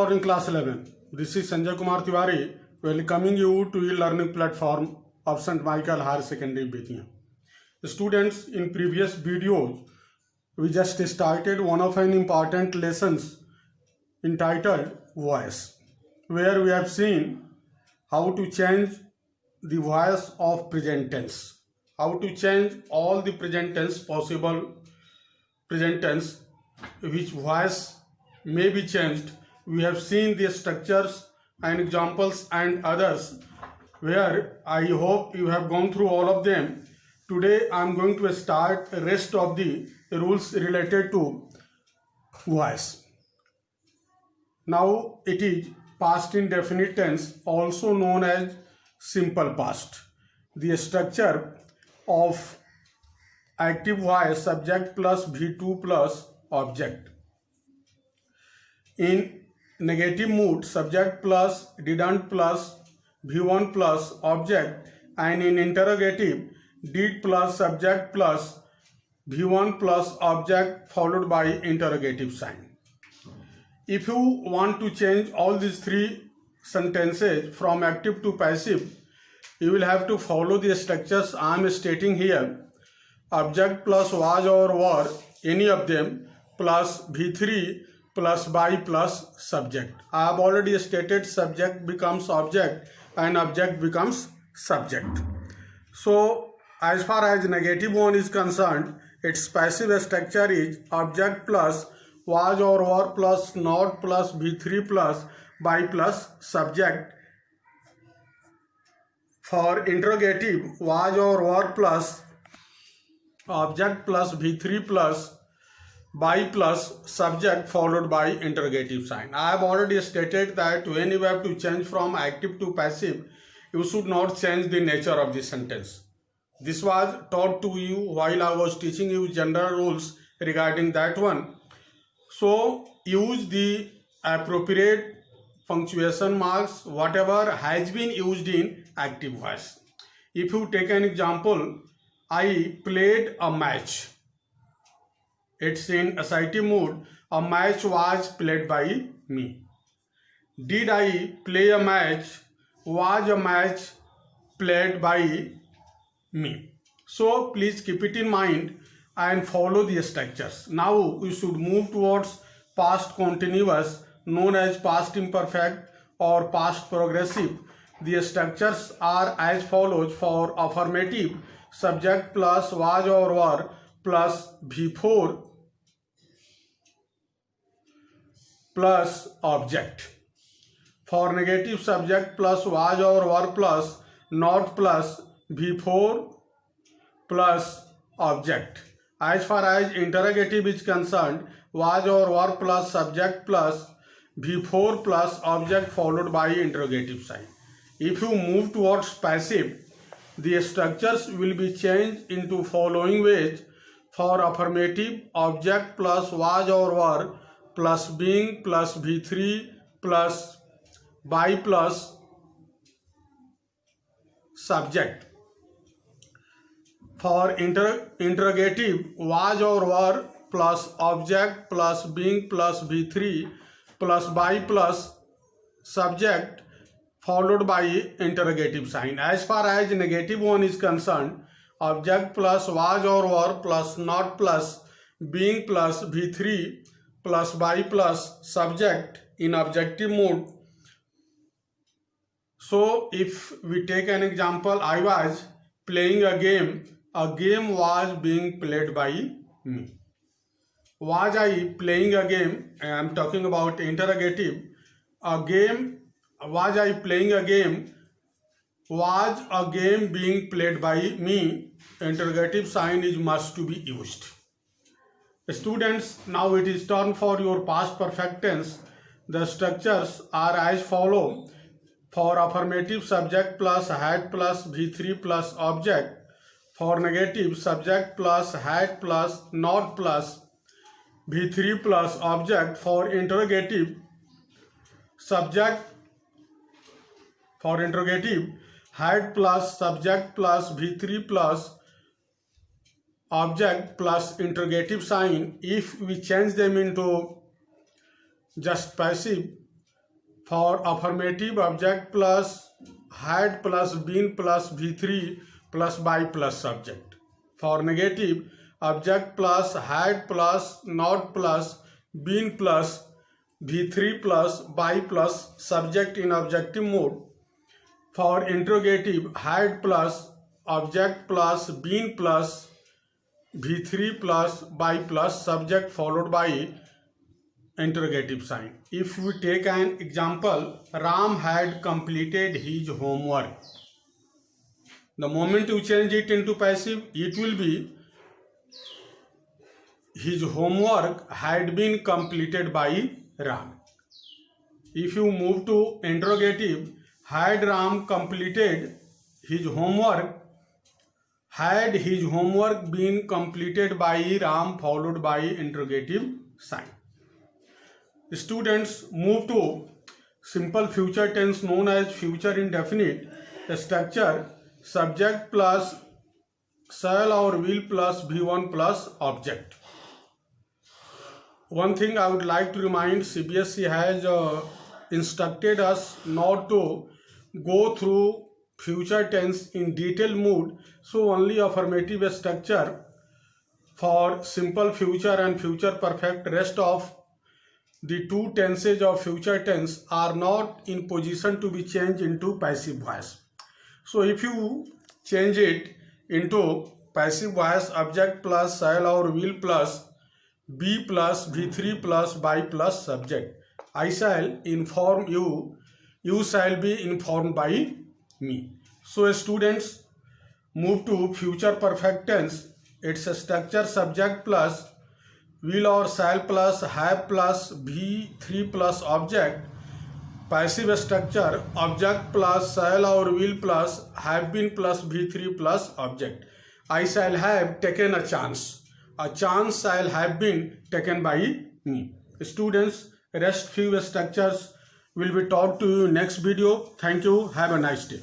morning, class 11. This is Sanjay Kumar Tiwari welcoming you to e-learning platform of St. Michael Higher Secondary Bethian. Students, in previous videos, we just started one of an important lessons entitled Voice, where we have seen how to change the voice of present tense, how to change all the present tense possible present tense which voice may be changed. We have seen the structures and examples and others where I hope you have gone through all of them. Today I am going to start the rest of the rules related to voice. Now it is past indefinite tense, also known as simple past. The structure of active voice, subject plus V2 plus object. In negative mood, subject plus didn't plus V1 plus object, and in interrogative, did plus subject plus V1 plus object followed by interrogative sign. If you want to change all these three sentences from active to passive, you will have to follow the structures I am stating here. Object plus was or were, any of them, plus V3 plus by plus subject. I have already stated subject becomes object and object becomes subject. So as far as negative one is concerned, its passive structure is object plus was or were plus not plus V3 plus by plus subject. For interrogative, was or were plus object plus V3 plus by plus subject followed by interrogative sign. I have already stated that when you have to change from active to passive, you should not change the nature of the sentence. This was taught to you while I was teaching you general rules regarding that one. So use the appropriate punctuation marks whatever has been used in active voice. If you take an example, I played a match. It's in assertive mood. A match was played by me. Did I play a match? Was a match played by me? So please keep it in mind and follow the structures. Now we should move towards past continuous, known as past imperfect or past progressive. The structures are as follows. For affirmative, subject plus was or were plus V4 plus object. For negative, subject plus was or were plus not plus V4 plus object. As far as interrogative is concerned, was or were plus subject plus V4 plus object followed by interrogative sign. If you move towards passive, the structures will be changed into following ways. For affirmative, object plus was or were plus being plus V3 plus by plus subject. For interrogative, was or were plus object plus being plus V3 plus by plus subject followed by interrogative sign. As far as negative one is concerned, object plus was or were plus not plus being plus V3 plus by plus subject in objective mode. So if we take an example, I was playing a game was being played by me. Was I playing a game? I am talking about interrogative. Was I playing a game? Was a game being played by me? Interrogative sign is must to be used. Students, now it is turn for your past perfect tense. The structures are as follow. For affirmative, subject plus had plus V3 plus object. For negative, subject plus had plus not plus V3 plus object. For interrogative, had plus subject plus V3 plus object plus interrogative sign. If we change them into just passive, For affirmative, object plus had plus been plus V3 plus by plus subject. For negative, object plus had plus not plus been plus V3 plus by plus subject in objective mode. For interrogative, had plus object plus been plus V3 plus by plus subject followed by interrogative sign. If we take an example, Ram had completed his homework. The moment you change it into passive, it will be his homework had been completed by Ram. If you move to interrogative, had Ram completed his homework, had his homework been completed by Ram followed by interrogative sign. Students, move to simple future tense known as future indefinite. The structure subject plus shall or will plus V1 plus object. One thing I would like to remind, CBSE has instructed us not to go through future tense in detailed mode, so only affirmative structure for simple future and future perfect. Rest of the two tenses of future tense are not in position to be changed into passive voice. So if you change it into passive voice, object plus shall or will plus be plus V3 plus by plus subject, I shall inform you, you shall be informed by me. So students, move to future perfect tense. It's a structure subject plus will or shall plus have plus V3 plus object. Passive structure object plus shall or will plus have been plus V3 plus object. I shall have taken a chance. A chance shall have been taken by me. Students, rest few structures will be taught to you in next video. Thank you. Have a nice day.